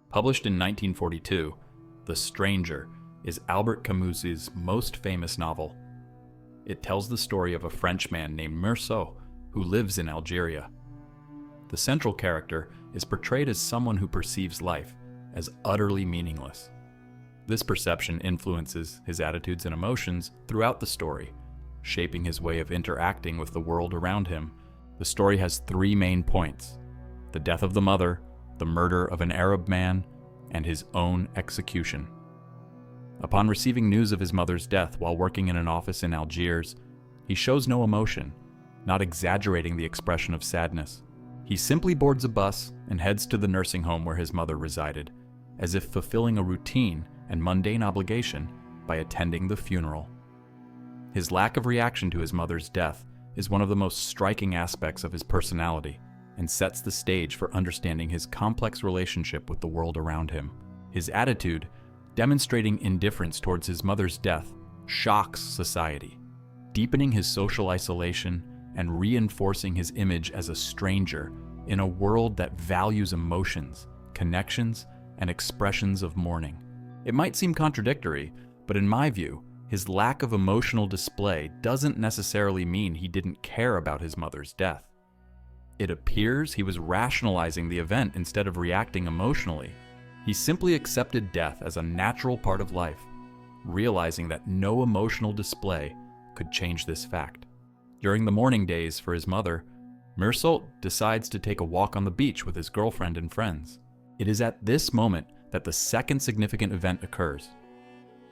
Published in 1942, The Stranger is Albert Camus's most famous novel. It tells the story of a Frenchman named Meursault who lives in Algeria. The central character is portrayed as someone who perceives life as utterly meaningless. This perception influences his attitudes and emotions throughout the story, shaping his way of interacting with the world around him. The story has three main points: the death of the mother, the murder of an Arab man, and his own execution. Upon receiving news of his mother's death while working in an office in Algiers, he shows no emotion, not exaggerating the expression of sadness. He simply boards a bus and heads to the nursing home where his mother resided, as if fulfilling a routine and mundane obligation by attending the funeral. His lack of reaction to his mother's death is one of the most striking aspects of his personality, and sets the stage for understanding his complex relationship with the world around him. His attitude, demonstrating indifference towards his mother's death, shocks society, deepening his social isolation and reinforcing his image as a stranger in a world that values emotions, connections, and expressions of mourning. It might seem contradictory, but in my view, his lack of emotional display doesn't necessarily mean he didn't care about his mother's death. It appears he was rationalizing the event instead of reacting emotionally. He simply accepted death as a natural part of life, realizing that no emotional display could change this fact. During the mourning days for his mother, Meursault decides to take a walk on the beach with his girlfriend and friends. It is at this moment that the second significant event occurs.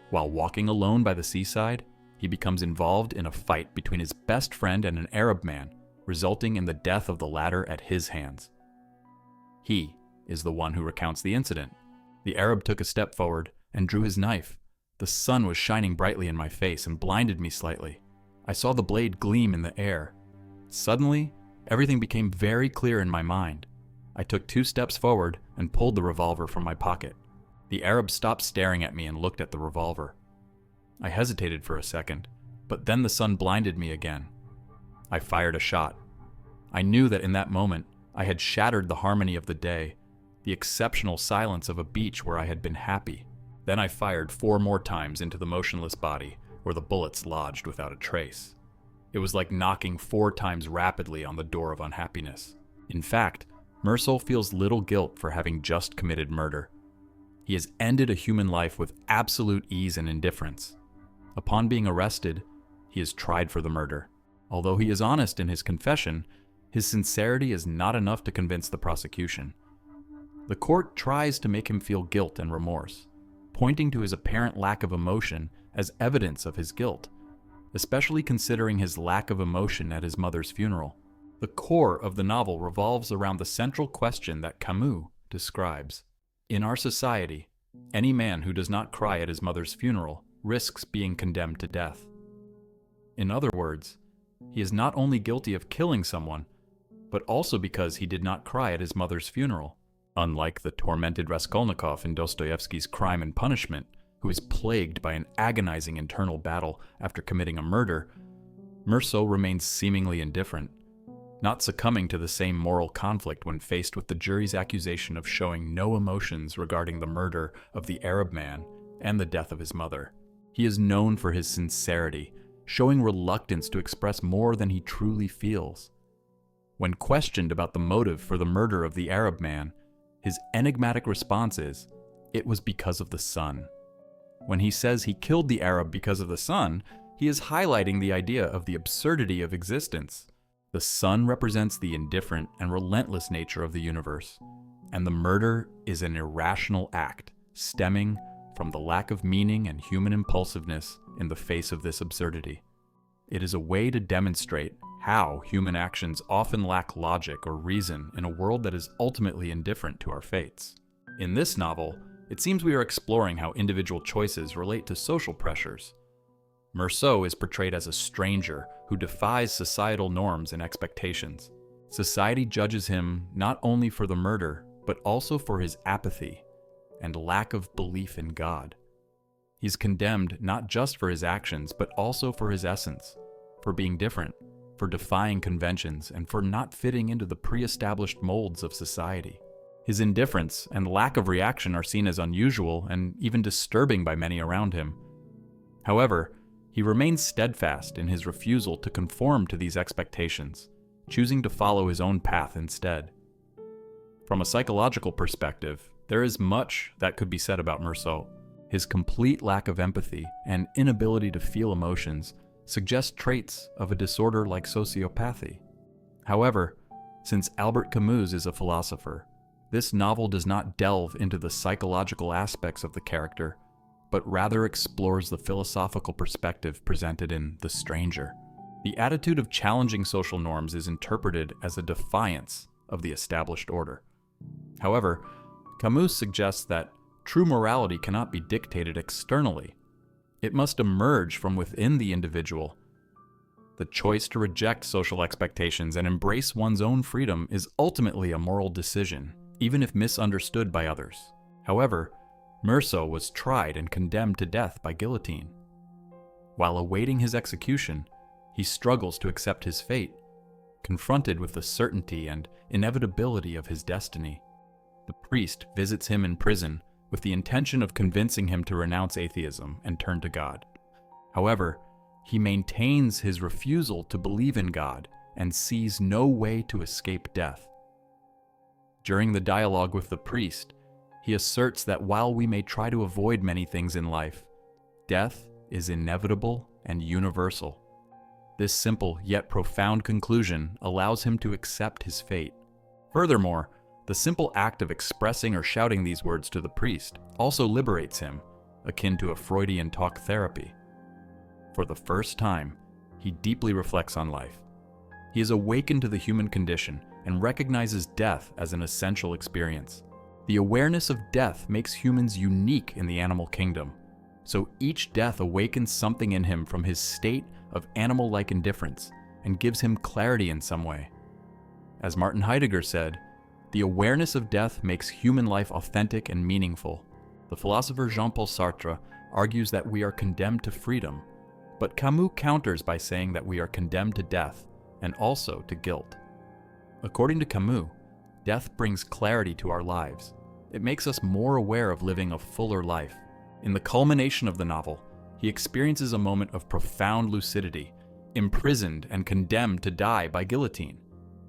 While walking alone by the seaside, he becomes involved in a fight between his best friend and an Arab man, resulting in the death of the latter at his hands. He is the one who recounts the incident. The Arab took a step forward and drew his knife. The sun was shining brightly in my face and blinded me slightly. I saw the blade gleam in the air. Suddenly, everything became very clear in my mind. I took 2 steps forward and pulled the revolver from my pocket. The Arab stopped staring at me and looked at the revolver. I hesitated for a second, but then the sun blinded me again. I fired a shot. I knew that in that moment, I had shattered the harmony of the day, the exceptional silence of a beach where I had been happy. Then I fired 4 more times into the motionless body, where the bullets lodged without a trace. It was like knocking 4 times rapidly on the door of unhappiness. In fact, Meursault feels little guilt for having just committed murder. He has ended a human life with absolute ease and indifference. Upon being arrested, he is tried for the murder. Although he is honest in his confession, his sincerity is not enough to convince the prosecution. The court tries to make him feel guilt and remorse, pointing to his apparent lack of emotion as evidence of his guilt, especially considering his lack of emotion at his mother's funeral. The core of the novel revolves around the central question that Camus describes. In our society, any man who does not cry at his mother's funeral risks being condemned to death. In other words, he is not only guilty of killing someone, but also because he did not cry at his mother's funeral. Unlike the tormented Raskolnikov in Dostoevsky's Crime and Punishment, who is plagued by an agonizing internal battle after committing a murder, Meursault remains seemingly indifferent, not succumbing to the same moral conflict when faced with the jury's accusation of showing no emotions regarding the murder of the Arab man and the death of his mother. He is known for his sincerity, showing reluctance to express more than he truly feels. When questioned about the motive for the murder of the Arab man, his enigmatic response is, "It was because of the sun." When he says he killed the Arab because of the sun, he is highlighting the idea of the absurdity of existence. The sun represents the indifferent and relentless nature of the universe, and the murder is an irrational act stemming from the lack of meaning and human impulsiveness in the face of this absurdity. It is a way to demonstrate how human actions often lack logic or reason in a world that is ultimately indifferent to our fates. In this novel, it seems we are exploring how individual choices relate to social pressures. Meursault is portrayed as a stranger who defies societal norms and expectations. Society judges him not only for the murder, but also for his apathy and lack of belief in God. He's condemned not just for his actions, but also for his essence, for being different, for defying conventions, and for not fitting into the pre-established molds of society. His indifference and lack of reaction are seen as unusual and even disturbing by many around him. However, he remains steadfast in his refusal to conform to these expectations, choosing to follow his own path instead. From a psychological perspective, there is much that could be said about Meursault. His complete lack of empathy and inability to feel emotions suggest traits of a disorder like sociopathy. However, since Albert Camus is a philosopher, this novel does not delve into the psychological aspects of the character, but rather explores the philosophical perspective presented in The Stranger. The attitude of challenging social norms is interpreted as a defiance of the established order. However, Camus suggests that true morality cannot be dictated externally. It must emerge from within the individual. The choice to reject social expectations and embrace one's own freedom is ultimately a moral decision, even if misunderstood by others. However, Meursault was tried and condemned to death by guillotine. While awaiting his execution, he struggles to accept his fate, confronted with the certainty and inevitability of his destiny. The priest visits him in prison with the intention of convincing him to renounce atheism and turn to God. However, he maintains his refusal to believe in God and sees no way to escape death. During the dialogue with the priest, he asserts that while we may try to avoid many things in life, death is inevitable and universal. This simple yet profound conclusion allows him to accept his fate. Furthermore, the simple act of expressing or shouting these words to the priest also liberates him, akin to a Freudian talk therapy. For the first time, he deeply reflects on life. He is awakened to the human condition and recognizes death as an essential experience. The awareness of death makes humans unique in the animal kingdom, so each death awakens something in him from his state of animal-like indifference and gives him clarity in some way. As Martin Heidegger said, the awareness of death makes human life authentic and meaningful. The philosopher Jean-Paul Sartre argues that we are condemned to freedom, but Camus counters by saying that we are condemned to death and also to guilt. According to Camus, death brings clarity to our lives. It makes us more aware of living a fuller life. In the culmination of the novel, he experiences a moment of profound lucidity, imprisoned and condemned to die by guillotine,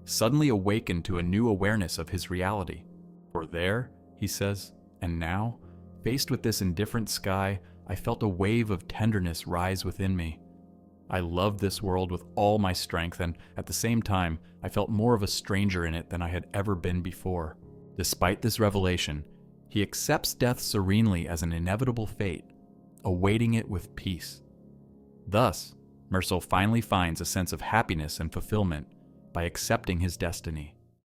suddenly awakened to a new awareness of his reality. For there, he says, and now, faced with this indifferent sky, I felt a wave of tenderness rise within me. I loved this world with all my strength, and at the same time, I felt more of a stranger in it than I had ever been before. Despite this revelation, he accepts death serenely as an inevitable fate, awaiting it with peace. Thus, Meursault finally finds a sense of happiness and fulfillment by accepting his destiny.